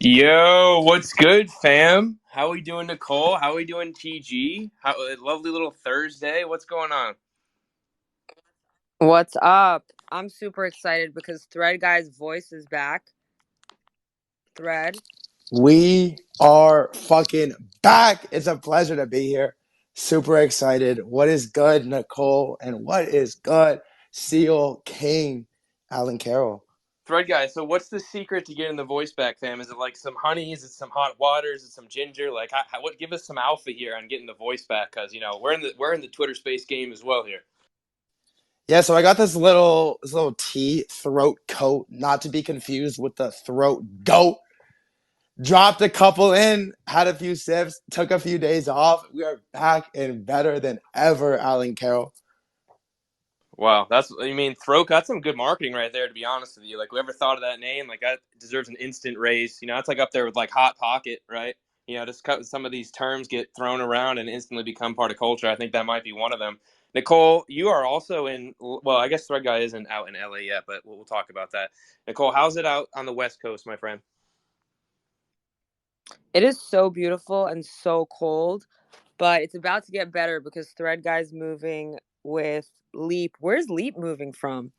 Yo, what's good, fam? How we doing, Nicole? How we doing, TG? Lovely little Thursday. What's going on? What's up? I'm super excited because Threadguy's voice is back. Thread. We are fucking back. It's a pleasure to be here. Super excited. What is good, Nicole? And what is good, Seal King, Alan Carroll? Threadguy, so what's the secret to getting the voice back, fam? Is it like some honey? Is it some hot water? Is it some ginger? Like, what? Give us some alpha here on getting the voice back, because we're in the Twitter space game as well here. Yeah, so I got this little tea throat coat, not to be confused with the throat goat. Dropped a couple in, had a few sips, took a few days off. We are back and better than ever, Alan Carroll. Wow, throat. That's some good marketing right there. To be honest with you, like whoever thought of that name, like that deserves an instant raise. It's like up there with like hot pocket, right? Just some of these terms get thrown around and instantly become part of culture. I think that might be one of them. Nicole, you are also in. Well, I guess Threadguy isn't out in LA yet, but we'll talk about that. Nicole, how's it out on the West Coast, my friend? It is so beautiful and so cold, but it's about to get better because Threadguy's moving with Leap. Where's Leap moving from?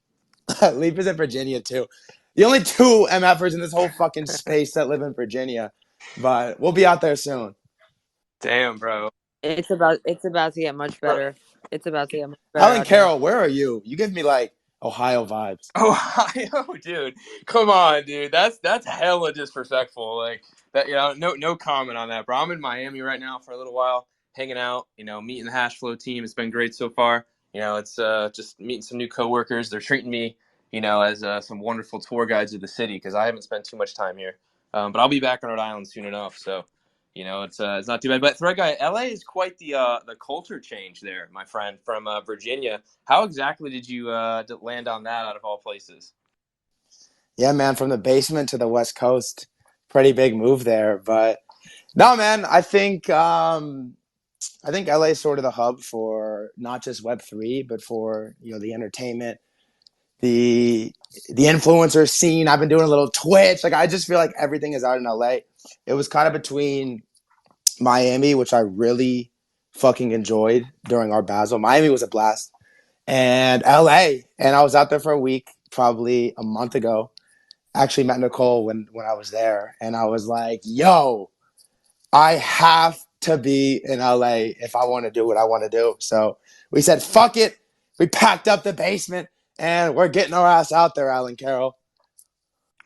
Leap is in Virginia too. The only two MFers in this whole fucking space that live in Virginia, but we'll be out there soon. Damn, bro. It's about to get much Bro, better. It's about to get much better Alan out here. Carroll, where are you? You give me like Ohio vibes. Ohio, dude. Come on, dude. That's hella disrespectful. Like that, no comment on that, bro. I'm in Miami right now for a little while, hanging out, meeting the Hashflow team. It's been great so far. It's just meeting some new coworkers. They're treating me, as some wonderful tour guides of the city because I haven't spent too much time here. But I'll be back on Rhode Island soon enough, so it's not too bad. But Threadguy, LA is quite the culture change there, my friend, from Virginia. How exactly did you land on that out of all places? Yeah, man, from the basement to the West Coast, pretty big move there. But no, man, I think LA is sort of the hub for not just Web3, but for the entertainment, the the influencer scene. I've been doing a little Twitch. Like I just feel like everything is out in LA. It was kind of between Miami, which I really fucking enjoyed during our Basel. Miami was a blast, and LA. And I was out there for a week, probably a month ago. Actually met Nicole when I was there, and I was like, "Yo, I have to be in LA if I want to do what I want to do." So we said, "Fuck it." We packed up the basement, and we're getting our ass out there, Alan Carroll.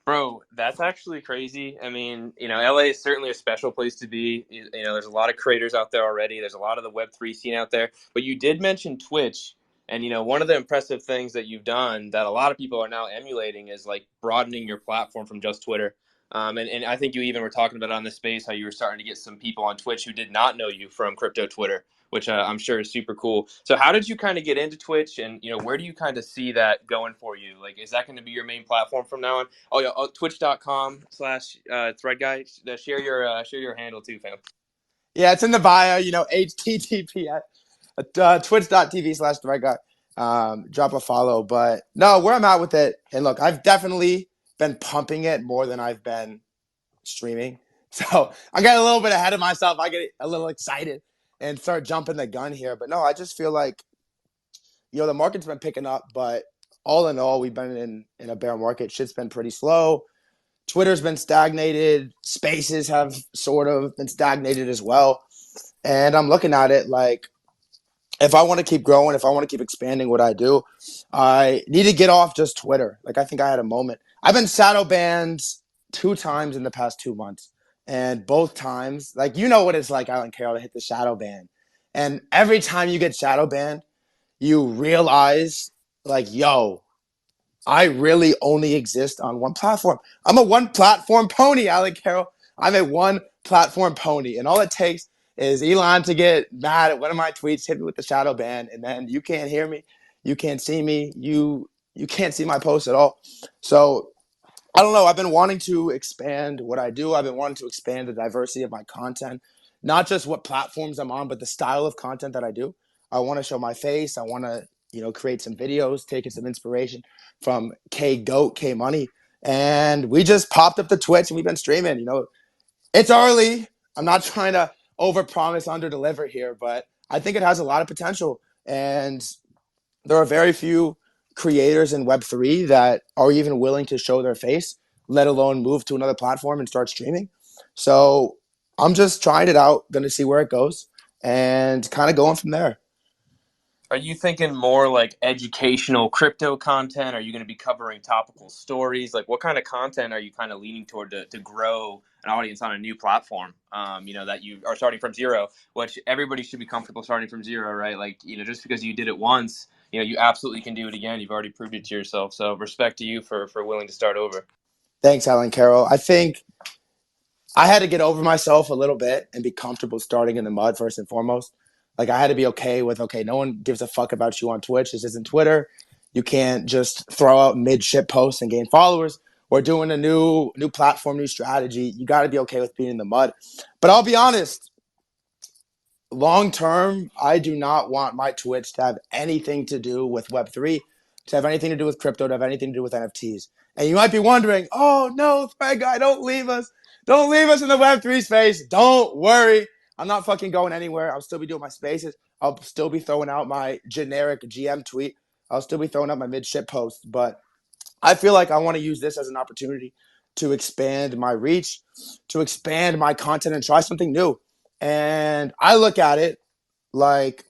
Bro, that's actually crazy. LA is certainly a special place to be. There's a lot of creators out there already. There's a lot of the Web3 scene out there. But you did mention Twitch. And, one of the impressive things that you've done that a lot of people are now emulating is like broadening your platform from just Twitter. And I think you even were talking about on this space how you were starting to get some people on Twitch who did not know you from crypto Twitter, which I'm sure is super cool. So how did you kind of get into Twitch, and where do you kind of see that going for you? Like, is that going to be your main platform from now on? Oh yeah, twitch.com/Threadguy. Share your handle too, fam. Yeah, it's in the bio. HTTPS twitch.tv/threadguy. Drop a follow. But no, where I'm at with it, and look, I've definitely been pumping it more than I've been streaming. So I got a little bit ahead of myself. I get a little excited and start jumping the gun here. But no, I just feel like the market's been picking up, but all in all, we've been in a bear market. Shit's been pretty slow. Twitter's been stagnated. Spaces have sort of been stagnated as well. And I'm looking at it like, if I want to keep growing, if I want to keep expanding what I do, I need to get off just Twitter. Like, I think I had a moment. I've been shadow banned 2 times in the past 2 months. And both times, like, you know what it's like, Alan Carroll, to hit the shadow ban. And every time you get shadow banned, you realize, like, yo, I really only exist on one platform. I'm a one platform pony, Alan Carroll. I'm a one platform pony. And all it takes is Elon to get mad at one of my tweets, hit me with the shadow ban, and then you can't hear me, you can't see me, you can't see my posts at all. So I don't know. I've been wanting to expand what I do. I've been wanting to expand the diversity of my content, not just what platforms I'm on, but the style of content that I do. I want to show my face. I want to, create some videos, taking some inspiration from K Goat, K Money, and we just popped up the Twitch and we've been streaming. It's early. I'm not trying to overpromise, underdeliver here, but I think it has a lot of potential. And there are very few creators in Web3 that are even willing to show their face, let alone move to another platform and start streaming. So I'm just trying it out, going to see where it goes, and kind of going from there. Are you thinking more like educational crypto content? Are you going to be covering topical stories? Like, what kind of content are you kind of leaning toward to grow an audience on a new platform? That you are starting from zero, which everybody should be comfortable starting from zero, right? Like, just because you did it once, you absolutely can do it again. You've already proved it to yourself. So respect to you for willing to start over. Thanks, Alan Caroll. I think I had to get over myself a little bit and be comfortable starting in the mud first and foremost. Like I had to be okay with, okay, no one gives a fuck about you on Twitch. This isn't Twitter. You can't just throw out mid shit posts and gain followers. We're doing a new platform, new strategy. You got to be okay with being in the mud. But I'll be honest, long term, I do not want my Twitch to have anything to do with Web3, to have anything to do with crypto, to have anything to do with NFTs. And you might be wondering, oh no, Threadguy, don't leave us. Don't leave us in the Web3 space. Don't worry. I'm not fucking going anywhere. I'll still be doing my spaces. I'll still be throwing out my generic GM tweet. I'll still be throwing out my mid shit post. But I feel like I want to use this as an opportunity to expand my reach, to expand my content and try something new. And I look at it like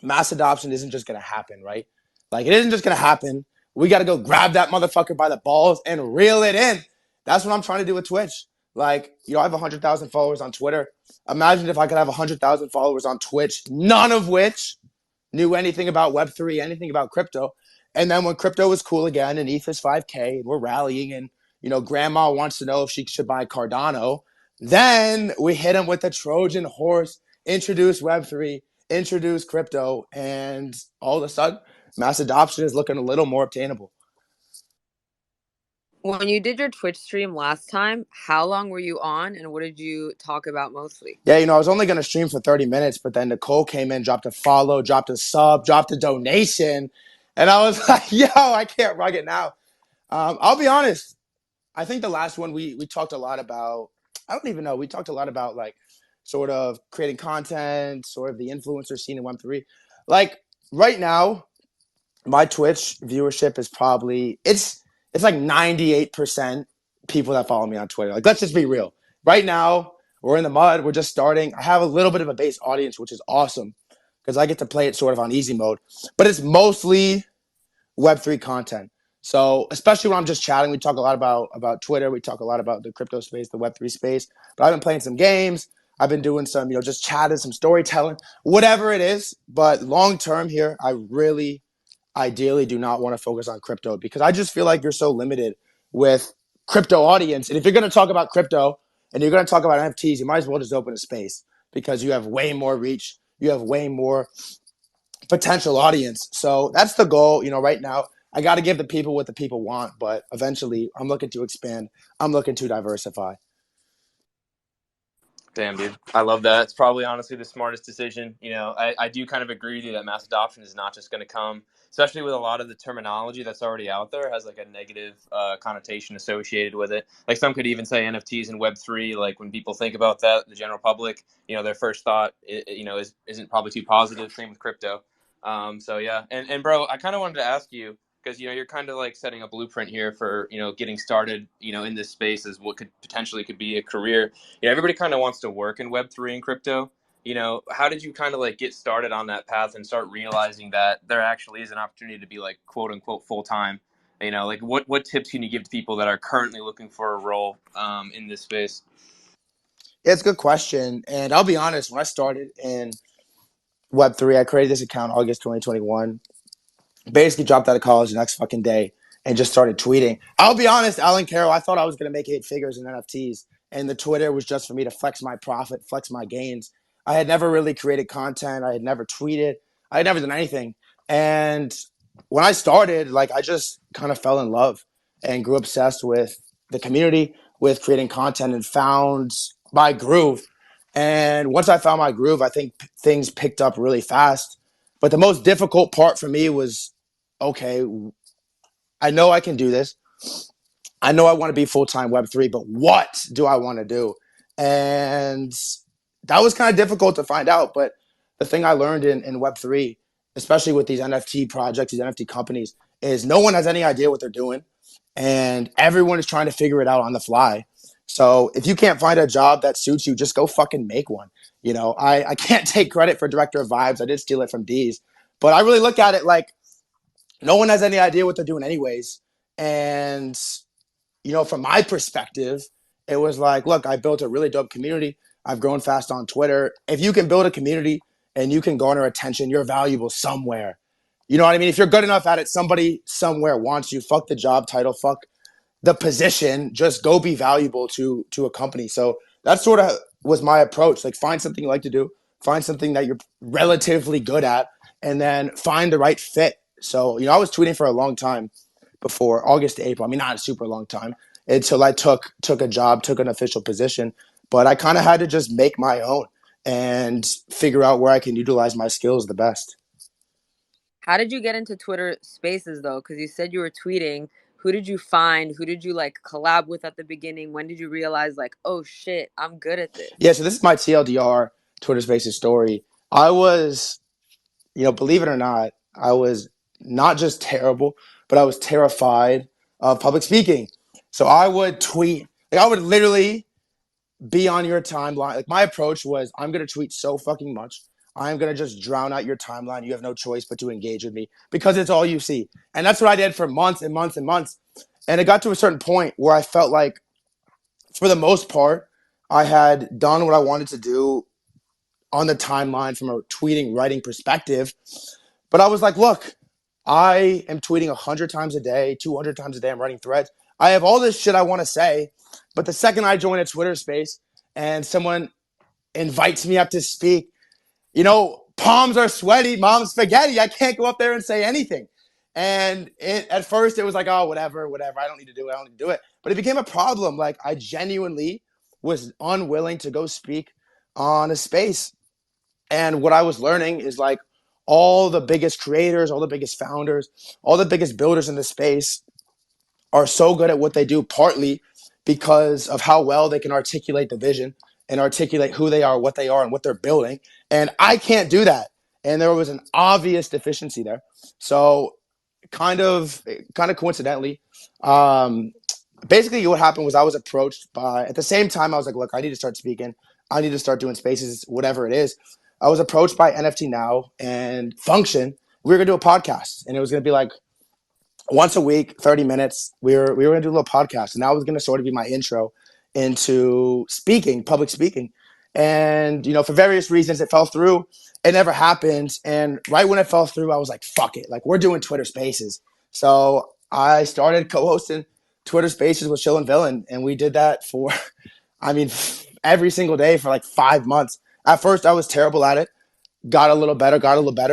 mass adoption isn't just going to happen, right? Like it isn't just going to happen. We got to go grab that motherfucker by the balls and reel it in. That's what I'm trying to do with Twitch. Like, I have 100,000 followers on Twitter. Imagine if I could have 100,000 followers on Twitch, none of which knew anything about Web3, anything about crypto. And then when crypto was cool again and ETH is 5K and we're rallying and, grandma wants to know if she should buy Cardano, then we hit him with the Trojan horse, introduce Web3, introduce crypto, and all of a sudden, mass adoption is looking a little more obtainable. When you did your Twitch stream last time, how long were you on and what did you talk about mostly? Yeah, I was only going to stream for 30 minutes, but then Nicole came in, dropped a follow, dropped a sub, dropped a donation. And I was like, yo, I can't rug it now. I'll be honest. I think the last one we talked a lot about, I don't even know. We talked a lot about like sort of creating content, sort of the influencer scene in Web3. Like right now, my Twitch viewership is probably it's like 98% people that follow me on Twitter. Like let's just be real. Right now, we're in the mud. We're just starting. I have a little bit of a base audience, which is awesome because I get to play it sort of on easy mode. But it's mostly Web3 content. So especially when I'm just chatting, we talk a lot about Twitter. We talk a lot about the crypto space, the Web3 space. But I've been playing some games. I've been doing some, just chatting, some storytelling, whatever it is. But long term here, I really ideally do not want to focus on crypto because I just feel like you're so limited with crypto audience. And if you're going to talk about crypto and you're going to talk about NFTs, you might as well just open a space because you have way more reach. You have way more potential audience. So that's the goal. Right now, I got to give the people what the people want, but eventually I'm looking to expand. I'm looking to diversify. Damn, dude. I love that. It's probably honestly the smartest decision. I do kind of agree with you that mass adoption is not just going to come, especially with a lot of the terminology that's already out there has like a negative connotation associated with it. Like some could even say NFTs and Web3. Like when people think about that, the general public, their first thought, isn't probably too positive. Same with crypto. So yeah. And bro, I kind of wanted to ask you, because you're kind of like setting a blueprint here for getting started in this space as what could potentially be a career. Everybody kind of wants to work in Web3 and crypto. How did you kind of like get started on that path and start realizing that there actually is an opportunity to be like quote unquote full time? Like what tips can you give to people that are currently looking for a role in this space? Yeah, it's a good question. And I'll be honest, when I started in Web3, I created this account August 2021. Basically dropped out of college the next fucking day and just started tweeting. I'll be honest, Alan Caroll, I thought I was going to make 8 figures in NFTs. And the Twitter was just for me to flex my profit, flex my gains. I had never really created content. I had never tweeted. I had never done anything. And when I started, like I just kind of fell in love and grew obsessed with the community, with creating content and found my groove. And once I found my groove, I think things picked up really fast. But the most difficult part for me was, okay, I know I can do this. I know I want to be full-time Web3, but what do I want to do? And that was kind of difficult to find out. But the thing I learned in Web3, especially with these NFT projects, these NFT companies, is no one has any idea what they're doing. And everyone is trying to figure it out on the fly. So if you can't find a job that suits you, just go fucking make one. I can't take credit for Director of Vibes. I did steal it from D's. But I really look at it like no one has any idea what they're doing anyways. And from my perspective, it was like, look, I built a really dope community. I've grown fast on Twitter. If you can build a community and you can garner attention, you're valuable somewhere. You know what I mean? If you're good enough at it, somebody somewhere wants you. Fuck the job title. Fuck the position. Just go be valuable to a company. So that sort of was my approach. Like, find something you like to do, find something that you're relatively good at, and then find the right fit. So, I was tweeting for a long time before August to April. I mean, not a super long time until I took a job, took an official position. But I kind of had to just make my own and figure out where I can utilize my skills the best. How did you get into Twitter Spaces though? Because you said you were tweeting. Who did you find? Who did you like collab with at the beginning? When did you realize like, oh shit, I'm good at this? Yeah, so this is my TLDR Twitter Spaces story. I was, believe it or not, I was not just terrible, but I was terrified of public speaking. So I would tweet, like I would literally be on your timeline. Like, my approach was, I'm going to tweet so fucking much. I'm going to just drown out your timeline. You have no choice but to engage with me because it's all you see. And that's what I did for months and months and months. And it got to a certain point where I felt like, for the most part, I had done what I wanted to do on the timeline from a tweeting, writing perspective. But I was like, look, I am tweeting 100 times a day, 200 times a day. I'm writing threads. I have all this shit I want to say. But the second I join a Twitter space and someone invites me up to speak, palms are sweaty, mom's spaghetti. I can't go up there and say anything. And at first it was like, oh, whatever. I don't need to do it. But it became a problem. Like, I genuinely was unwilling to go speak on a space. And what I was learning is, like, all the biggest creators, all the biggest founders, all the biggest builders in the space are so good at what they do, partly because of how well they can articulate the vision and articulate who they are, what they are, and what they're building. And I can't do that. And there was an obvious deficiency there. So kind of coincidentally, basically what happened was I was approached by, at the same time, I was like, look, I need to start speaking. I need to start doing spaces, whatever it is. I was approached by NFT Now and Function. We were going to do a podcast, and it was going to be like once a week, 30 minutes. We were going to do a little podcast, and that was going to sort of be my intro into speaking, public speaking. And, for various reasons, it fell through. It never happened. And right when it fell through, I was like, fuck it. Like, we're doing Twitter Spaces. So I started co-hosting Twitter Spaces with Chill and Villain, and we did that for, I mean, every single day for like 5 months. At first, I was terrible at it. Got a little better,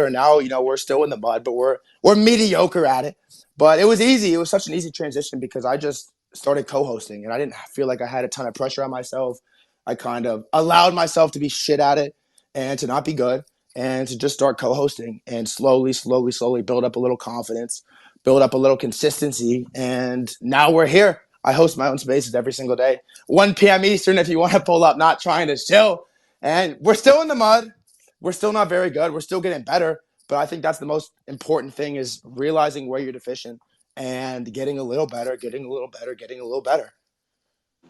and now we're still in the mud, but we're mediocre at it. But it was easy. It was such an easy transition because I just started co-hosting, and I didn't feel like I had a ton of pressure on myself. I kind of allowed myself to be shit at it and to not be good, and to just start co-hosting and slowly build up a little confidence, build up a little consistency, and now we're here. I host my own spaces every single day, 1 p.m. Eastern, if you want to pull up. Not trying to chill, and we're still in the mud. We're still not very good. We're still getting better. But I think that's the most important thing, is realizing where you're deficient and getting a little better, getting a little better.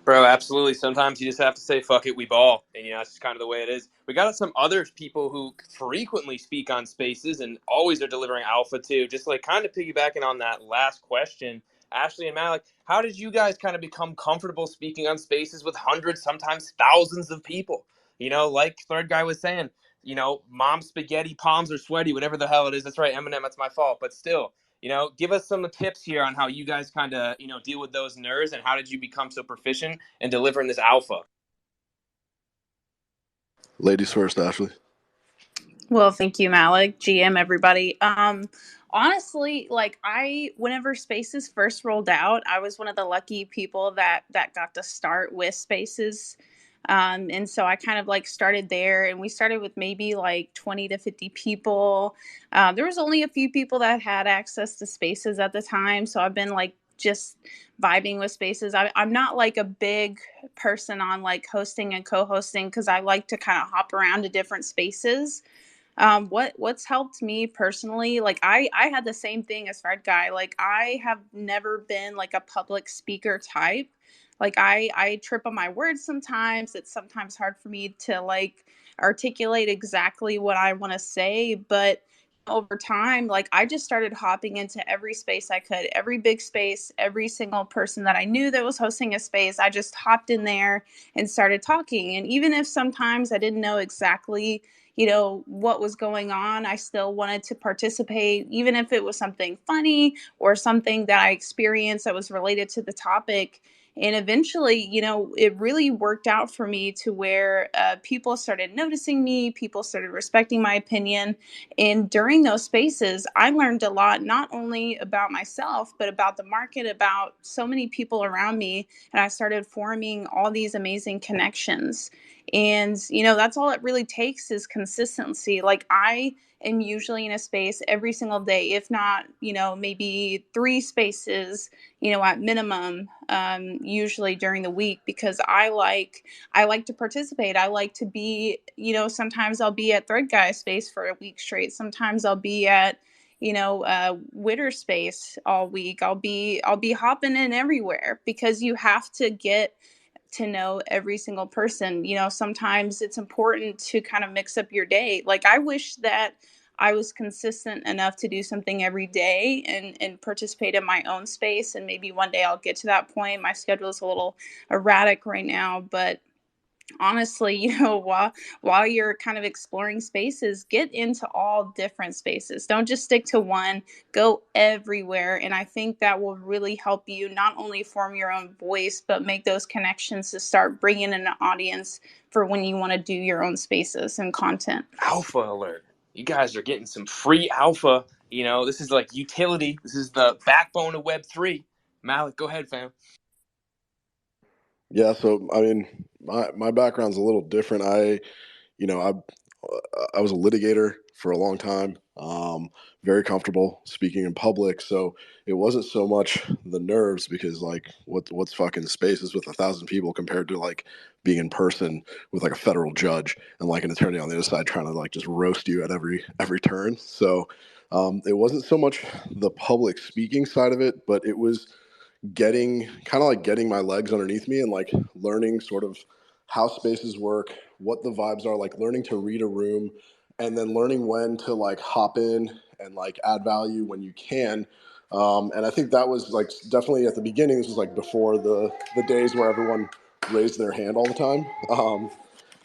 Bro, absolutely. Sometimes you just have to say, fuck it, we ball. And, that's just kind of the way it is. We got some other people who frequently speak on spaces and always are delivering alpha, too. Just like kind of piggybacking on that last question, Ashley and Malik, how did you guys kind of become comfortable speaking on spaces with hundreds, sometimes thousands of people? Like Threadguy was saying, mom spaghetti, palms are sweaty, whatever the hell it is. That's right, Eminem, that's my fault. But still, give us some tips here on how you guys kind of, deal with those nerves, and how did you become so proficient in delivering this alpha? Ladies first, Ashley. Well, thank you, Malik, GM, everybody. Honestly, like whenever Spaces first rolled out, I was one of the lucky people that got to start with Spaces. And so I kind of like started there, and we started with maybe like 20 to 50 people. There was only a few people that had access to Spaces at the time. So I've been like just vibing with spaces. I'm not like a big person on like hosting and co-hosting because I like to kind of hop around to different spaces. What's helped me personally, like I had the same thing as Threadguy. Like I have never been like a public speaker type. Like I trip on my words sometimes. It's sometimes hard for me to like articulate exactly what I want to say, but over time, like I just started hopping into every space I could, every big space, every single person that I knew that was hosting a space. I just hopped in there and started talking. And even if sometimes I didn't know exactly, you know, what was going on, I still wanted to participate, even if it was something funny or something that I experienced that was related to the topic. And eventually, you know, it really worked out for me to where people started noticing me, people started respecting my opinion. And during those spaces, I learned a lot, not only about myself, but about the market, about so many people around me. And I started forming all these amazing connections. And, you know, that's all it really takes is consistency. Like I am usually in a space every single day, if not, you know, maybe 3 spaces, you know, at minimum, usually during the week, because I like to participate. I like to be, you know, sometimes I'll be at Threadguy space for a week straight. Sometimes I'll be at, you know, Witter space all week. I'll be hopping in everywhere because you have to get to know every single person. You know, sometimes it's important to kind of mix up your day. Like I wish that I was consistent enough to do something every day and participate in my own space. And maybe one day I'll get to that point. My schedule is a little erratic right now, but honestly, you know, while you're kind of exploring spaces, get into all different spaces. Don't just stick to one, go everywhere. And I think that will really help you not only form your own voice, but make those connections to start bringing in an audience for when you want to do your own spaces and content. Alpha alert. You guys are getting some free alpha. You know, this is like utility. This is the backbone of Web3. Malik, go ahead, fam. Yeah, so I mean, my background's a little different. I was a litigator for a long time. Very comfortable speaking in public, so it wasn't so much the nerves because like what's fucking spaces with 1,000 people compared to like being in person with like a federal judge and like an attorney on the other side trying to like just roast you at every turn. So it wasn't so much the public speaking side of it, but it was getting my legs underneath me and like learning sort of how spaces work, what the vibes are, like learning to read a room, and then learning when to like hop in and like add value when you can. And I think that was like definitely at the beginning. This was like before the days where everyone raised their hand all the time.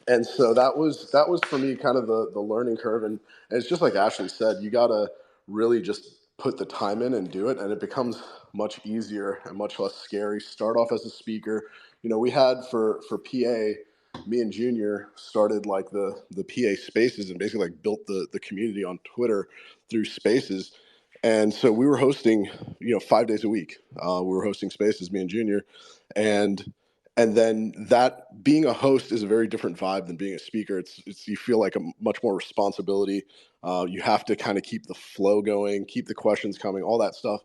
And so that was for me kind of the learning curve. And it's just like Ashley said, you gotta really just put the time in and do it, and it becomes much easier and much less scary. Start off as a speaker. You know, we had for PA, me and Junior started like the PA spaces and basically like built the community on Twitter through spaces. And so we were hosting, 5 days a week. We were hosting spaces, me and Junior, and then that being a host is a very different vibe than being a speaker. It's you feel like a much more responsibility. You have to kind of keep the flow going, keep the questions coming, all that stuff,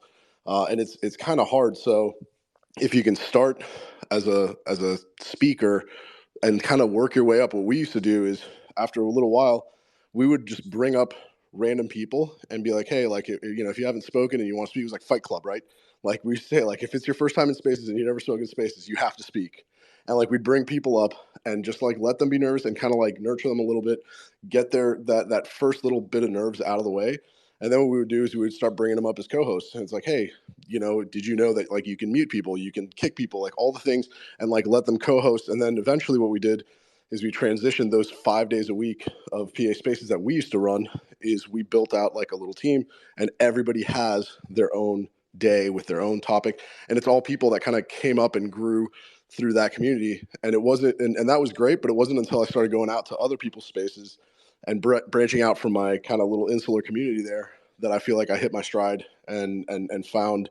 and it's kind of hard. So if you can start as a speaker and kind of work your way up, what we used to do is after a little while, we would just bring up random people and be like, hey, like, if you haven't spoken and you want to speak, it was like Fight Club, right? Like we say, like if it's your first time in spaces and you've never spoken in spaces, you have to speak. And like we'd bring people up and just like let them be nervous and kind of like nurture them a little bit, get their that first little bit of nerves out of the way. And then what we would do is we would start bringing them up as co-hosts. And it's like, hey, did you know that like you can mute people, you can kick people, like all the things, and like let them co-host. And then eventually what we did is we transitioned those 5 days a week of PA spaces that we used to run is we built out like a little team, and everybody has their own day with their own topic. And it's all people that kind of came up and grew through that community. And it wasn't, and that was great, but it wasn't until I started going out to other people's spaces and branching out from my kind of little insular community there that I feel like I hit my stride and found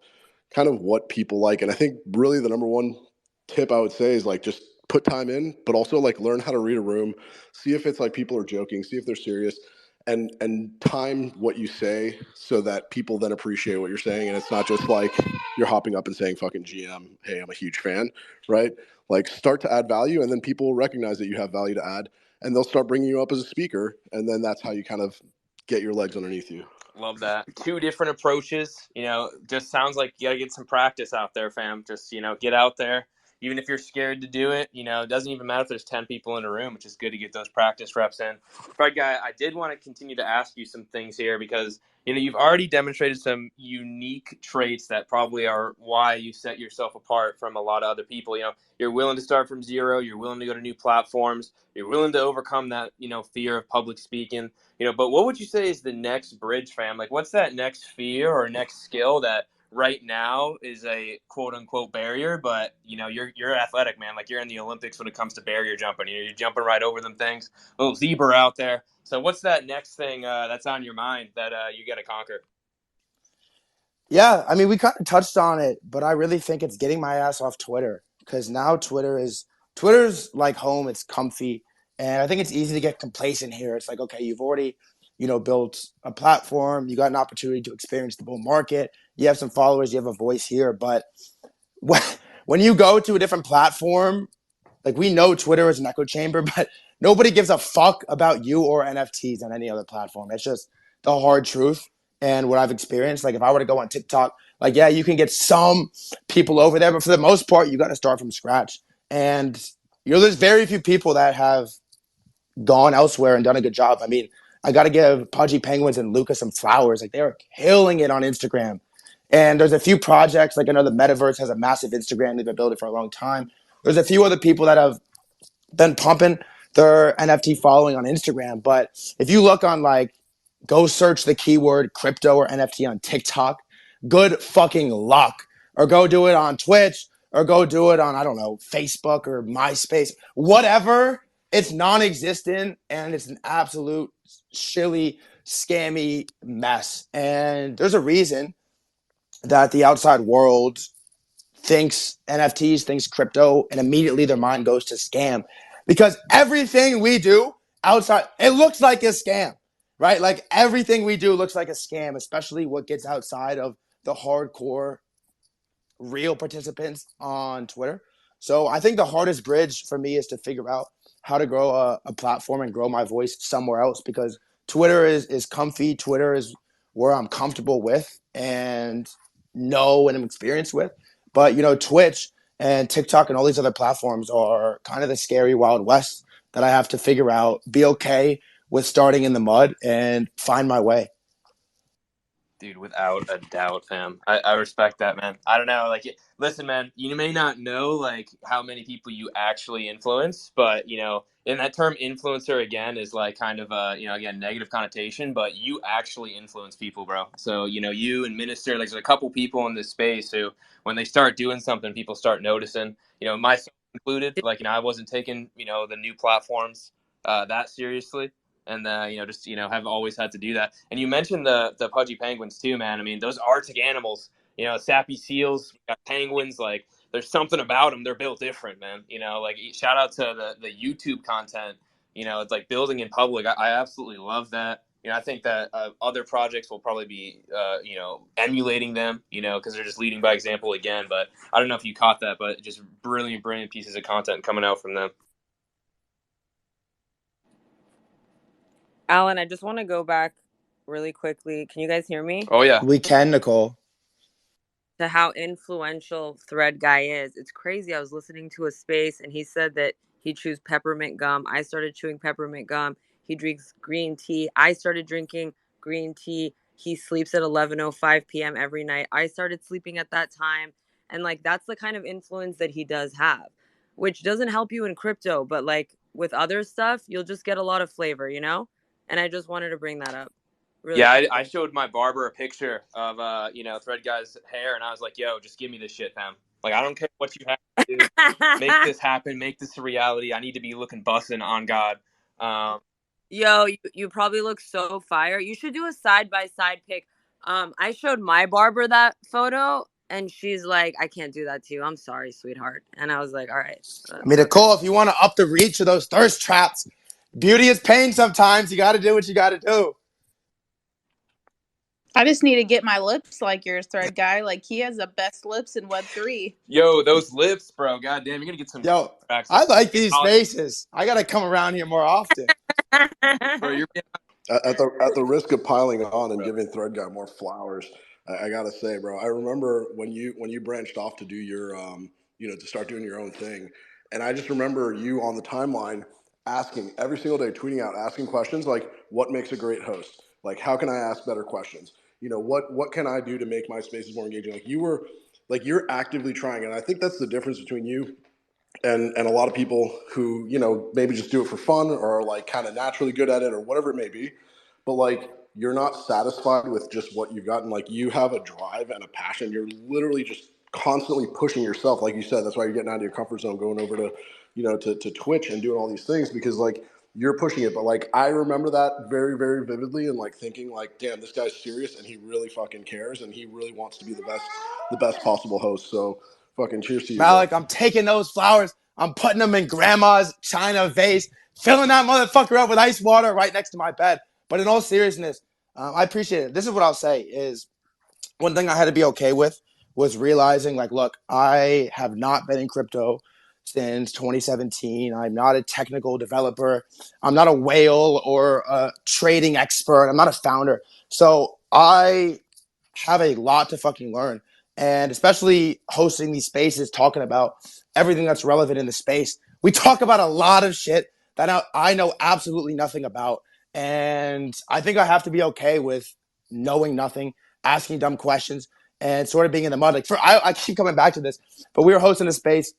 kind of what people like. And I think really the number one tip I would say is like just put time in, but also like learn how to read a room, see if it's like people are joking, see if they're serious, and time what you say so that people then appreciate what you're saying, and it's not just like you're hopping up and saying fucking GM, hey, I'm a huge fan, right? Like start to add value, and then people will recognize that you have value to add, and they'll start bringing you up as a speaker, and then that's how you kind of get your legs underneath you. Love that. Two different approaches. Just sounds like you got to get some practice out there, fam. Just, get out there. Even if you're scared to do it, it doesn't even matter if there's 10 people in a room. It's just good to get those practice reps in. Threadguy, I did want to continue to ask you some things here because, you've already demonstrated some unique traits that probably are why you set yourself apart from a lot of other people. You're willing to start from zero. You're willing to go to new platforms. You're willing to overcome that, fear of public speaking. But what would you say is the next bridge, fam? Like, what's that next fear or next skill that right now is a quote unquote barrier? But you're athletic, man. Like, you're in the Olympics when it comes to barrier jumping. You're jumping right over them things. Little zebra out there. So, what's that next thing that's on your mind that you got to conquer? Yeah, I mean, we kind of touched on it, but I really think it's getting my ass off Twitter because now Twitter's like home. It's comfy, and I think it's easy to get complacent here. It's like, okay, you've already, built a platform. You got an opportunity to experience the bull market. You have some followers. You have a voice here, but when you go to a different platform, like we know Twitter is an echo chamber, but nobody gives a fuck about you or NFTs on any other platform. It's just the hard truth. And what I've experienced, like if I were to go on TikTok, like, yeah, you can get some people over there, but for the most part, you got to start from scratch. And, there's very few people that have gone elsewhere and done a good job. I mean, I got to give Pudgy Penguins and Lucas some flowers. Like they are killing it on Instagram. And there's a few projects, like I know the Metaverse has a massive Instagram. They've been building for a long time. There's a few other people that have been pumping their NFT following on Instagram. But if you look on go search the keyword crypto or NFT on TikTok, good fucking luck. Or go do it on Twitch or go do it on, I don't know, Facebook or MySpace, whatever. It's non-existent and it's an absolute shilly, scammy mess. And there's a reason that the outside world thinks NFTs, thinks crypto, and immediately their mind goes to scam. Because everything we do outside, it looks like a scam, right? Like everything we do looks like a scam, especially what gets outside of the hardcore real participants on Twitter. So I think the hardest bridge for me is to figure out how to grow a platform and grow my voice somewhere else because Twitter is comfy. Twitter is where I'm comfortable with and know and I'm experienced with. But, Twitch and TikTok and all these other platforms are kind of the scary Wild West that I have to figure out, be okay with starting in the mud and find my way. Dude, without a doubt, fam. I respect that, man. I don't know. Like, listen, man, you may not know, like, how many people you actually influence, but, and that term influencer, again, is, like, kind of a, again, negative connotation, but you actually influence people, bro. So, you and Minister, like, there's a couple people in this space who, when they start doing something, people start noticing, myself included. Like, I wasn't taking, the new platforms that seriously. And just have always had to do that. And you mentioned the pudgy penguins too, man. I mean, those Arctic animals, sappy seals, penguins. Like, there's something about them. They're built different, man. Like shout out to the YouTube content. It's like building in public. I absolutely love that. I think that other projects will probably be, emulating them, because they're just leading by example again. But I don't know if you caught that, but just brilliant pieces of content coming out from them. Alan, I just want to go back really quickly. Can you guys hear me? Oh, yeah. We can, Nicole. To how influential Threadguy is. It's crazy. I was listening to a space and he said that he chews peppermint gum. I started chewing peppermint gum. He drinks green tea. I started drinking green tea. He sleeps at 11:05 p.m. every night. I started sleeping at that time. And that's the kind of influence that he does have, which doesn't help you in crypto, but with other stuff, you'll just get a lot of flavor, And I just wanted to bring that up. Really I showed my barber a picture of Threadguy's hair, and I was like, "Yo, just give me this shit, fam. Like, I don't care what you have to do. Make this happen. Make this a reality. I need to be looking bussin' on God." Yo, you probably look so fire. You should do a side-by-side pic. I showed my barber that photo, and she's like, "I can't do that to you. I'm sorry, sweetheart." And I was like, "All right." I mean, Nicole, if you want to up the reach of those thirst traps, beauty is pain sometimes. You got to do what you got to do. I just need to get my lips like yours, Threadguy. Like, he has the best lips in Web3. Yo, those lips, bro. Goddamn, you're gonna get some Yo, cracks. I like these spaces. I got to come around here more often. Bro, you're At the risk of piling on and giving Threadguy more flowers, I gotta say, bro, I remember when you branched off to do your to start doing your own thing, and I just remember you on the timeline asking every single day, tweeting out, asking questions like, "What makes a great host? Like, how can I ask better questions? What can I do to make my spaces more engaging?" You're actively trying, and I think that's the difference between you and a lot of people who maybe just do it for fun or are like kind of naturally good at it or whatever it may be, but like you're not satisfied with just what you've gotten. Like, you have a drive and a passion. You're literally just constantly pushing yourself, like you said. That's why you're getting out of your comfort zone, going over to to Twitch and doing all these things, because like you're pushing it. But like, I remember that very, very vividly, and like thinking like, damn, this guy's serious and he really fucking cares and he really wants to be the best possible host. So fucking cheers to you, bro. Malik, I'm taking those flowers. I'm putting them in grandma's china vase, filling that motherfucker up with ice water right next to my bed. But in all seriousness, I appreciate it. This is what I'll say is one thing I had to be okay with was realizing, like, look, I have not been in crypto since 2017. I'm not a technical developer. I'm not a whale or a trading expert. I'm not a founder. So I have a lot to fucking learn. And especially hosting these spaces, talking about everything that's relevant in the space. We talk about a lot of shit that I know absolutely nothing about. And I think I have to be okay with knowing nothing, asking dumb questions, and sort of being in the mud. Like, I keep coming back to this, but we were hosting a space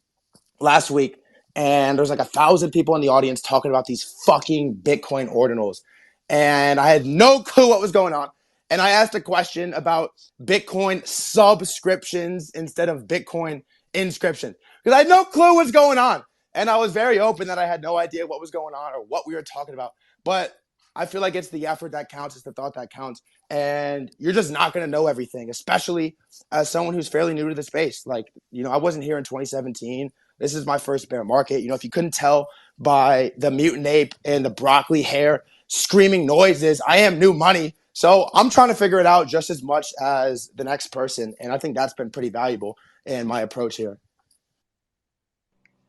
last week, and there's like 1,000 people in the audience talking about these fucking Bitcoin ordinals. And I had no clue what was going on. And I asked a question about Bitcoin subscriptions instead of Bitcoin inscriptions, because I had no clue what's going on. And I was very open that I had no idea what was going on or what we were talking about. But I feel like it's the effort that counts. It's the thought that counts. And you're just not going to know everything, especially as someone who's fairly new to the space. Like, I wasn't here in 2017. This is my first bear market. If you couldn't tell by the mutant ape and the broccoli hair screaming noises, I am new money. So I'm trying to figure it out just as much as the next person. And I think that's been pretty valuable in my approach here.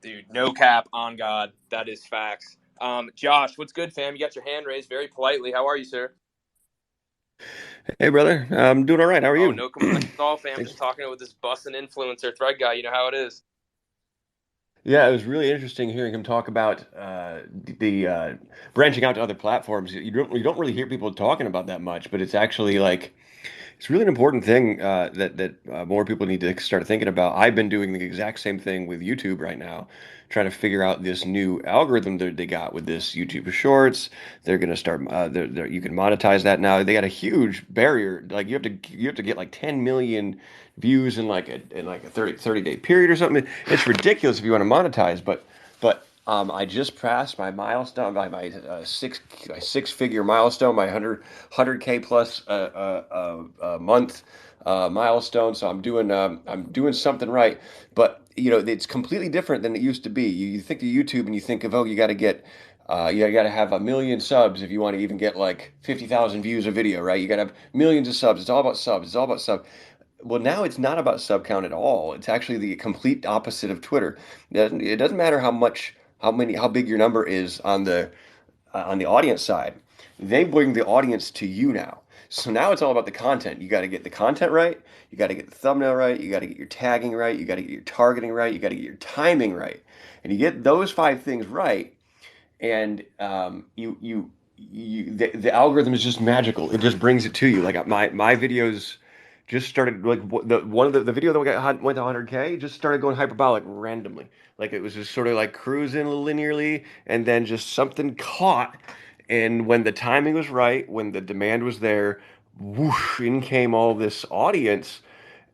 Dude, no cap, on God. That is facts. Josh, what's good, fam? You got your hand raised very politely. How are you, sir? Hey, brother. I'm doing all right. How are you? Oh, no complaints at all, fam. Just talking with this bussin' influencer Threadguy. You know how it is. Yeah, it was really interesting hearing him talk about the branching out to other platforms. You don't really hear people talking about that much, but it's actually like it's really an important thing that more people need to start thinking about. I've been doing the exact same thing with YouTube right now, trying to figure out this new algorithm that they got with this YouTube Shorts. They're going to start. You can monetize that now. They got a huge barrier. Like you have to get like 10 million views in like a 30-day period or something. It's ridiculous if you want to monetize, but I just passed my milestone, my six-figure milestone, my 100K plus a month milestone. So I'm doing something right. But it's completely different than it used to be. You think of YouTube and you think of, oh, you got to have 1 million subs if you want to even get like 50,000 views a video, right? You got to have millions of subs. It's all about subs. It's all about subs. Well, now it's not about sub count at all. It's actually the complete opposite of Twitter. It doesn't matter how big your number is on the audience side. They bring the audience to you now. So now it's all about the content. You got to get the content right. You got to get the thumbnail right. You got to get your tagging right. You got to get your targeting right. You got to get your timing right. And you get those 5 things right, and the algorithm is just magical. It just brings it to you. Like my videos just started, like the video that went to 100K just started going hyperbolic randomly. Like it was just sort of like cruising linearly, and then just something caught, and when the timing was right, when the demand was there, whoosh, in came all this audience,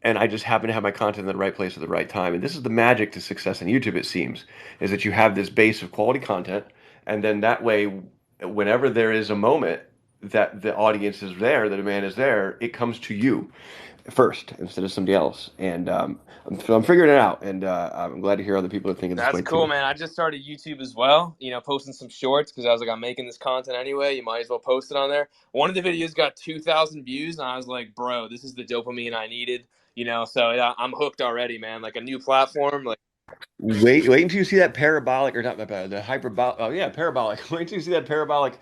and I just happen to have my content in the right place at the right time. And this is the magic to success in YouTube, it seems, is that you have this base of quality content, and then that way, whenever there is a moment that the audience is there, the demand is there, it comes to you. first instead of somebody else. And so I'm figuring it out, and I'm glad to hear other people are thinking this That's way cool, too. man. I just started YouTube as well, posting some shorts because I was like, I'm making this content anyway. You might as well post it on there. One of the videos got 2,000 views, and I was like, bro, this is the dopamine I needed, so yeah, I'm hooked already, man. Like a new platform. Like, Wait until you see that parabolic, or not the hyperbolic. Oh yeah, parabolic. Wait until you see that parabolic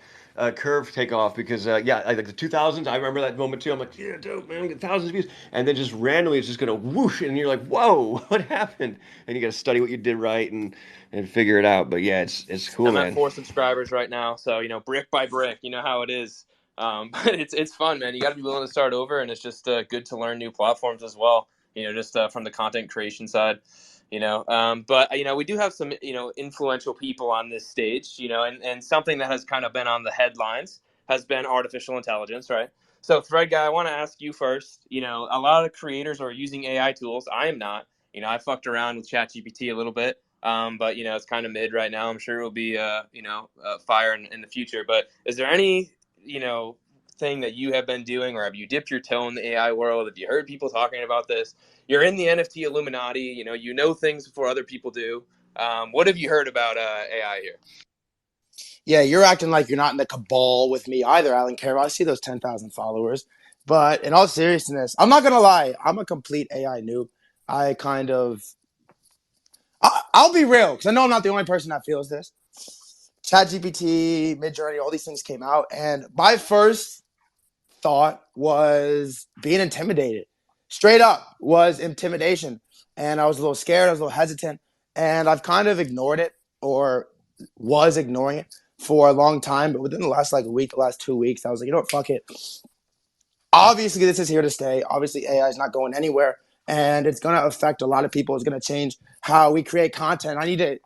curve take off, because yeah, like the 2000s. I remember that moment too. I'm like, yeah, dope, man, get thousands of views, and then just randomly it's just gonna whoosh, and you're like, whoa, what happened? And you got to study what you did right and figure it out. But yeah, it's cool, I'm at man. 4 subscribers right now, so brick by brick, you know how it is. But it's fun, man. You got to be willing to start over, and it's just good to learn new platforms as well. Just from the content creation side. But we do have some influential people on this stage. And something that has kind of been on the headlines has been artificial intelligence, right? So Threadguy, I want to ask you first. A lot of creators are using AI tools. I am not. I fucked around with ChatGPT a little bit. But it's kind of mid right now. I'm sure it will be fire in the future. But is there any thing that you have been doing, or have you dipped your toe in the AI world? Have you heard people talking about this? You're in the NFT Illuminati. You know things before other people do. What have you heard about AI here? Yeah, you're acting like you're not in the cabal with me either, Alan Caroll. I see those 10,000 followers. But in all seriousness, I'm not going to lie. I'm a complete AI noob. I kind of, I'll be real, because I know I'm not the only person that feels this. ChatGPT, Midjourney, all these things came out. And my first thought was being intimidated. Straight up was intimidation. And I was a little scared. I was a little hesitant. And I've kind of ignored it, or was ignoring it for a long time. But within the last week, the last 2 weeks, I was like, you know what, fuck it. Obviously, this is here to stay. Obviously, AI is not going anywhere. And it's going to affect a lot of people. It's going to change how we create content. I need to,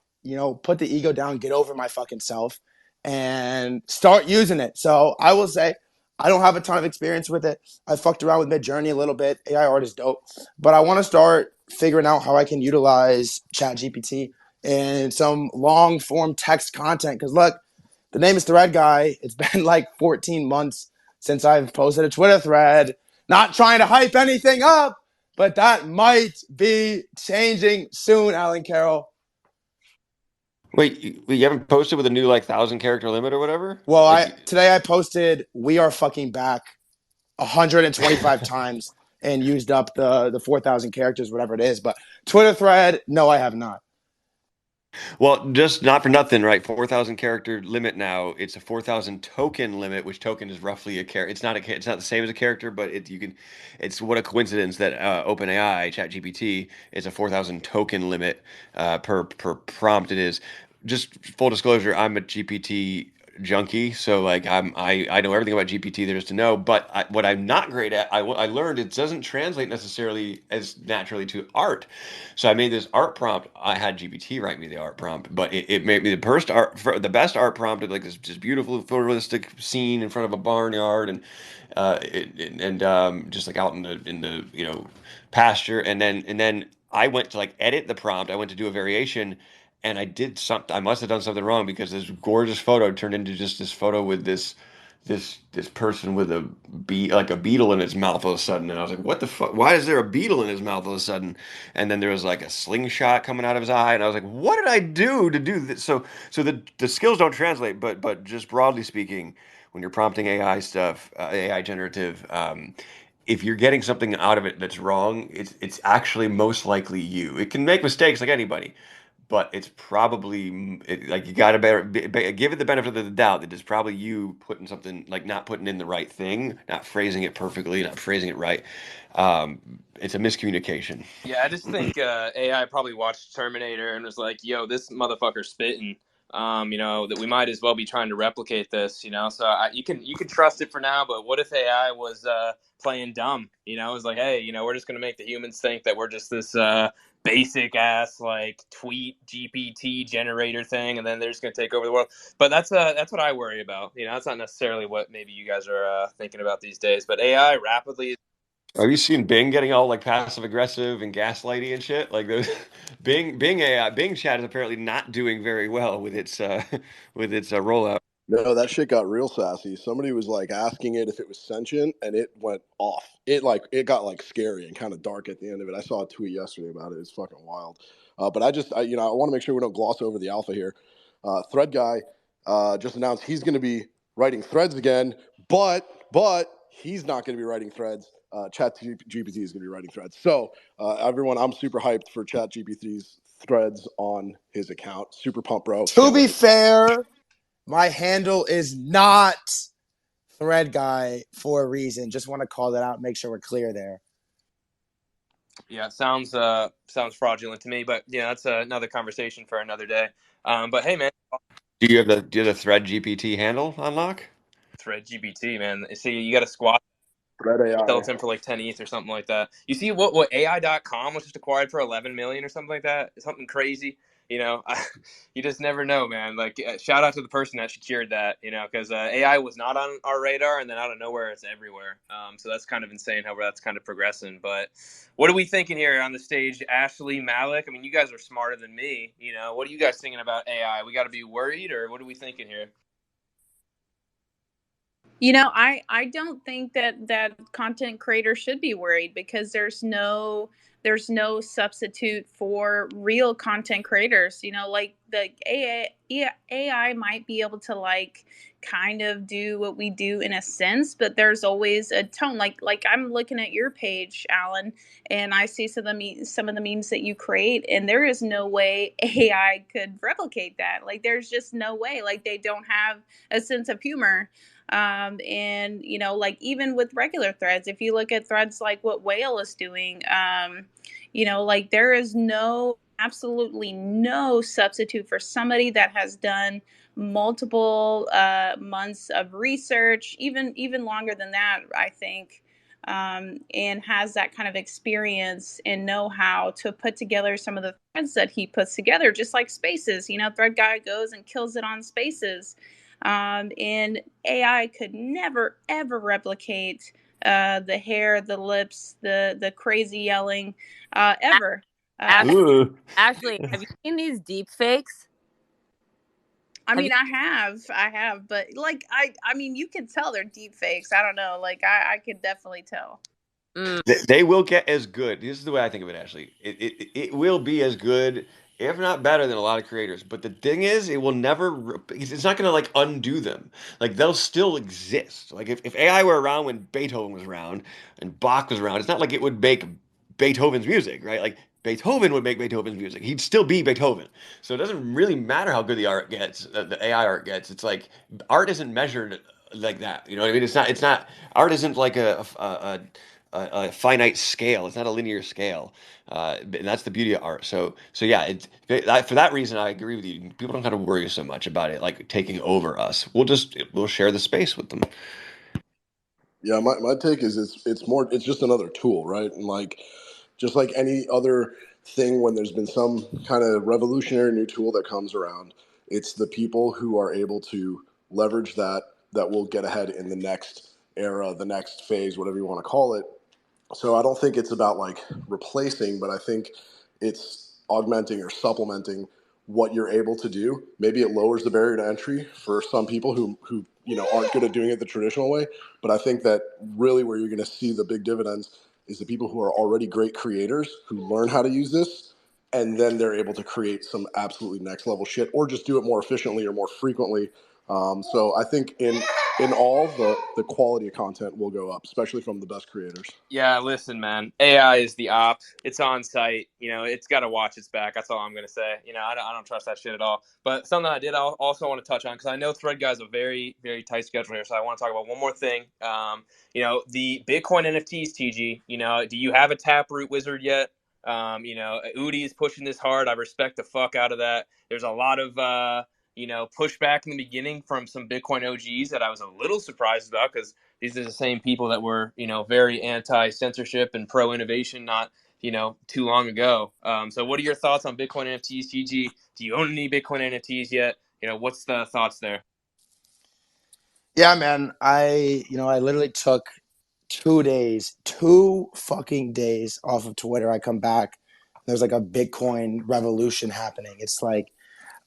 put the ego down, get over my fucking self, and start using it. So I will say, I don't have a ton of experience with it. I fucked around with Midjourney a little bit. AI art is dope. But I want to start figuring out how I can utilize ChatGPT in some long form text content. Because look, the name is Threadguy. It's been like 14 months since I've posted a Twitter thread. Not trying to hype anything up, but that might be changing soon, Alan Caroll. Wait, you haven't posted with a new 1,000 character limit or whatever? Well, Like, today I posted "We are fucking back" 125 times and used up the 4,000 characters, whatever it is. But Twitter thread, no, I have not. well, just not for nothing, right? 4,000 character limit now. It's a 4,000 token limit, which token is roughly a character. It's not the same as a character, but you can. It's what a coincidence that OpenAI ChatGPT is a 4,000 token limit per prompt. It is. Just full disclosure, I'm a GPT junkie, so I know everything about GPT there is to know. But what I'm not great at, I learned it doesn't translate necessarily as naturally to art. So I made this art prompt. I had GPT write me the art prompt, but it made me the best art prompt of like this just beautiful photorealistic scene in front of a barnyard, and just like out in the pasture. And then I went to edit the prompt. I went to do a variation, and I did something. I must have done something wrong, because this gorgeous photo turned into just this photo with this person with a beetle in his mouth all of a sudden. And I was like, what the fuck? Why is there a beetle in his mouth all of a sudden? And then there was like a slingshot coming out of his eye, and I was like, what did I do to do this? So the skills don't translate, but just broadly speaking, when you're prompting AI stuff, AI generative, if you're getting something out of it that's wrong, it's actually most likely you. It can make mistakes like anybody, but it's probably you gotta give it the benefit of the doubt that it's probably you putting something, not putting in the right thing, not phrasing it perfectly, not phrasing it right. It's a miscommunication. Yeah, I just think AI probably watched Terminator and was like, "Yo, this motherfucker's spitting." That we might as well be trying to replicate this. So you can trust it for now, but what if AI was playing dumb? It was like, hey, we're just gonna make the humans think that we're just this basic ass tweet GPT generator thing, and then they're just gonna take over the world. But that's what I worry about. That's not necessarily what maybe you guys are thinking about these days. But AI rapidly. Have you seen Bing getting all passive aggressive and gaslighty and shit? Like those Bing AI Bing chat is apparently not doing very well with its rollout. No, that shit got real sassy. Somebody was like asking it if it was sentient, and it went off. It got like scary and kind of dark at the end of it. I saw a tweet yesterday about it. It's fucking wild. But I want to make sure we don't gloss over the alpha here. Threadguy just announced he's going to be writing threads again, but he's not going to be writing threads. Chat GPT is going to be writing threads. So everyone, I'm super hyped for Chat GPT's threads on his account. Super pumped, bro. To Can't be wait. fair, my handle is not Threadguy for a reason. Just want to call that out. Make sure we're clear there. Yeah, sounds fraudulent to me, but yeah, that's another conversation for another day. But hey, man, Do you have the Thread GPT handle on lock? Thread GPT, man. See, you got to squat. Thread Sell AI. it to him for like 10 ETH or something like that. You see what AI.com was just acquired for 11 million or something like that? Something crazy. You just never know, man. Like, shout out to the person that secured that, because AI was not on our radar, and then out of nowhere, it's everywhere. So that's kind of insane how that's kind of progressing. But what are we thinking here on the stage, Ashley, Malik? I mean, you guys are smarter than me. What are you guys thinking about AI? We got to be worried, or what are we thinking here? I don't think that content creators should be worried, because there's no substitute for real content creators. Like the AI might be able to like kind of do what we do in a sense, but there's always a tone. Like I'm looking at your page, Alan, and I see some of the memes that you create, and there is no way AI could replicate that. Like there's just no way. Like they don't have a sense of humor. And like even with regular threads, if you look at threads like what Whale is doing, like there is absolutely no substitute for somebody that has done multiple months of research, even longer than that, I think, and has that kind of experience and know how to put together some of the threads that he puts together, just like Spaces. Threadguy goes and kills it on Spaces. And AI could never ever replicate the hair, the lips, the crazy yelling, ever. Ashley, have you seen these deep fakes? I mean, I have, but like, I mean, you can tell they're deep fakes. I don't know. Like, I could definitely tell. They will get as good. This is the way I think of it, Ashley. It will be as good, if not better, than a lot of creators. But the thing is, it will never. It's not going to like undo them. Like they'll still exist. Like if AI were around when Beethoven was around and Bach was around, it's not like it would make Beethoven's music, right? Like Beethoven would make Beethoven's music. He'd still be Beethoven. So it doesn't really matter how good the art gets, the AI art gets. It's like art isn't measured like that. You know what I mean? It's not. Art isn't like a finite scale. It's not a linear scale, and that's the beauty of art. So yeah, for that reason, I agree with you. People don't have to worry so much about it like taking over us. We'll share the space with them. Yeah, my take is it's just another tool, right? And like just like any other thing, when there's been some kind of revolutionary new tool that comes around, it's the people who are able to leverage that will get ahead in the next era, the next phase, whatever you want to call it. So I don't think it's about like replacing, but I think it's augmenting or supplementing what you're able to do. Maybe it lowers the barrier to entry for some people who aren't good at doing it the traditional way. But I think that really where you're going to see the big dividends is the people who are already great creators who learn how to use this, and then they're able to create some absolutely next level shit, or just do it more efficiently or more frequently. So I think in all, the quality of content will go up, especially from the best creators. Yeah, listen, man. AI is the op. It's on site. It's got to watch its back. That's all I'm going to say. I don't trust that shit at all. But something I did also want to touch on, because I know Threadguy is a very, very tight schedule here. So I want to talk about one more thing. The Bitcoin NFTs, TG, do you have a Taproot wizard yet? Udi is pushing this hard. I respect the fuck out of that. There's a lot of, pushback in the beginning from some Bitcoin OGs that I was a little surprised about, because these are the same people that were, very anti-censorship and pro-innovation not, too long ago. So what are your thoughts on Bitcoin NFTs, TG? Do you own any Bitcoin NFTs yet? What's the thoughts there? Yeah, man. I literally took 2 fucking days off of Twitter. I come back, there's like a Bitcoin revolution happening. It's like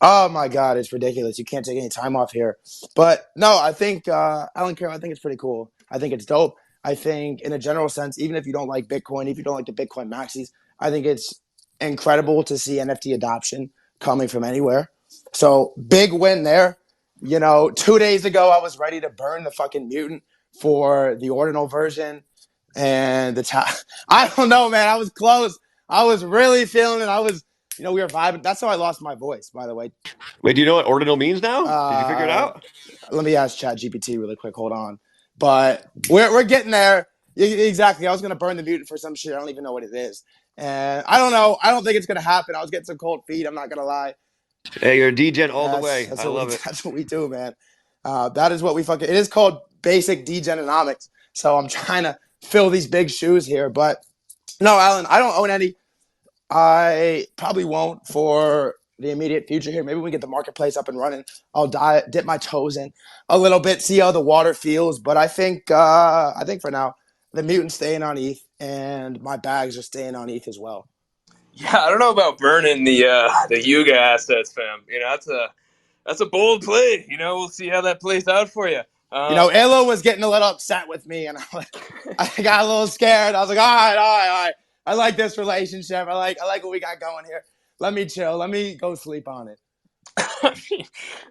Oh my God, it's ridiculous. You can't take any time off here. But no, I think Alan Carroll, I think it's pretty cool. I think it's dope. I think in a general sense, even if you don't like Bitcoin, if you don't like the Bitcoin maxis, I think it's incredible to see NFT adoption coming from anywhere. So big win there. 2 days ago, I was ready to burn the fucking mutant for the ordinal version. And I don't know, man. I was close. I was really feeling it. We were vibing. That's how I lost my voice, by the way. Wait, do you know what ordinal means now? Did you figure it Uh, out? Let me ask ChatGPT really quick. Hold on. But we're getting there. Exactly. I was gonna burn the mutant for some shit. I don't even know what it is, and I don't know. I don't think it's gonna happen. I was getting some cold feet. I'm not gonna lie. Hey, you're a Degen all the That's way. that's I what we love it. that's what we do, man. That is what we fucking. It is called basic Degenomics. So I'm trying to fill these big shoes here, but no, Alan, I don't own any. I probably won't for the immediate future here. Maybe when we get the marketplace up and running, I'll dip my toes in a little bit, see how the water feels. But I think for now, the mutant's staying on ETH, and my bags are staying on ETH as well. Yeah, I don't know about burning the Yuga assets, fam. That's a bold play. We'll see how that plays out for you. Elo was getting a little upset with me, and I got a little scared. I was like, all right, all right, all right. I like this relationship. I like what we got going here. Let me chill. Let me go sleep on it.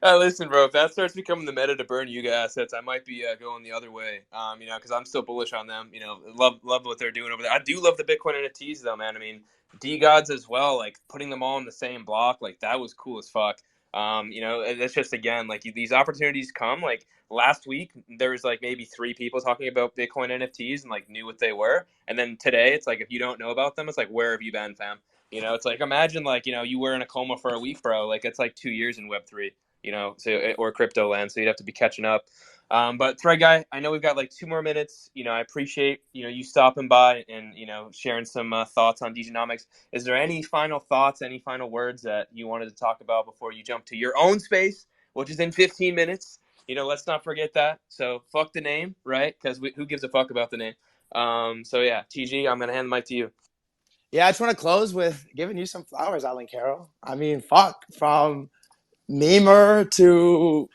Listen, bro, if that starts becoming the meta to burn Yuga assets, I might be going the other way. Because I'm still bullish on them. Love what they're doing over there. I do love the Bitcoin NFTs though, man. I mean, D gods as well. Like putting them all in the same block, like that was cool as fuck. It's just again like these opportunities come. Like last week, there was like maybe 3 people talking about Bitcoin NFTs and like knew what they were, and then today it's like if you don't know about them, it's like where have you been, fam? It's like imagine like you were in a coma for a week, bro. Like it's like 2 years in Web3, so or crypto land. So you'd have to be catching up. But Threadguy, I know we've got like 2 more minutes. I appreciate you stopping by and sharing some thoughts on Degenomics. Is there any final thoughts, any final words that you wanted to talk about before you jump to your own space, which is in 15 minutes? Let's not forget that. So fuck the name, right? Because who gives a fuck about the name? So yeah, TG, I'm gonna hand the mic to you. Yeah, I just want to close with giving you some flowers, Alan Carroll. I mean, fuck, from memer to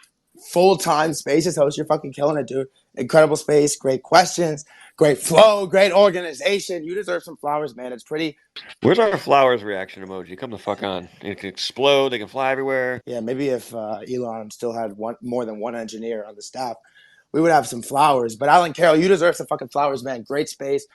full-time spaces host, you're fucking killing it, dude. Incredible space, great questions, great flow, great organization. You deserve some flowers, man. It's pretty. Where's our flowers reaction emoji? Come the fuck on. It can explode. They can fly everywhere. Yeah, maybe if Elon still had more than one engineer on the staff, we would have some flowers. But Alan Carroll, you deserve some fucking flowers, man. Great space.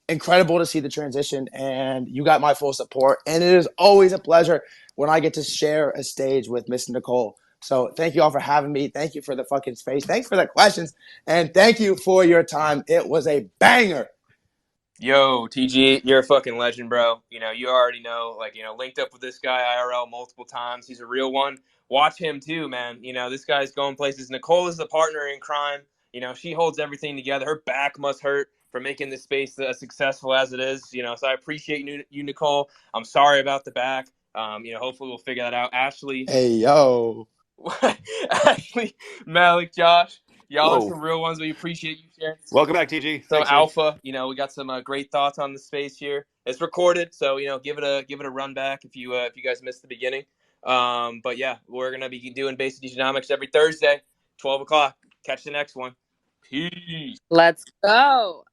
Incredible to see the transition, and you got my full support. And it is always a pleasure when I get to share a stage with Miss Nicole. So thank you all for having me. Thank you for the fucking space. Thanks for the questions, and thank you for your time. It was a banger. Yo, TG, you're a fucking legend, bro. You already know, like, linked up with this guy IRL multiple times. He's a real one. Watch him too, man. This guy's going places. Nicole is the partner in crime. She holds everything together. Her back must hurt for making this space as successful as it is. So I appreciate you, Nicole. I'm sorry about the back. Hopefully we'll figure that out. Ashley, Hey yo. Ashley, Malik, Josh, y'all are Whoa. some real ones. We appreciate you sharing Welcome back, TG. some Thanks, man. alpha. We got some great thoughts on the space here. It's recorded, so give it a run back if you guys missed the beginning. But yeah, we're gonna be doing basic economics every Thursday, 12 o'clock. Catch the next one. Peace. Let's go.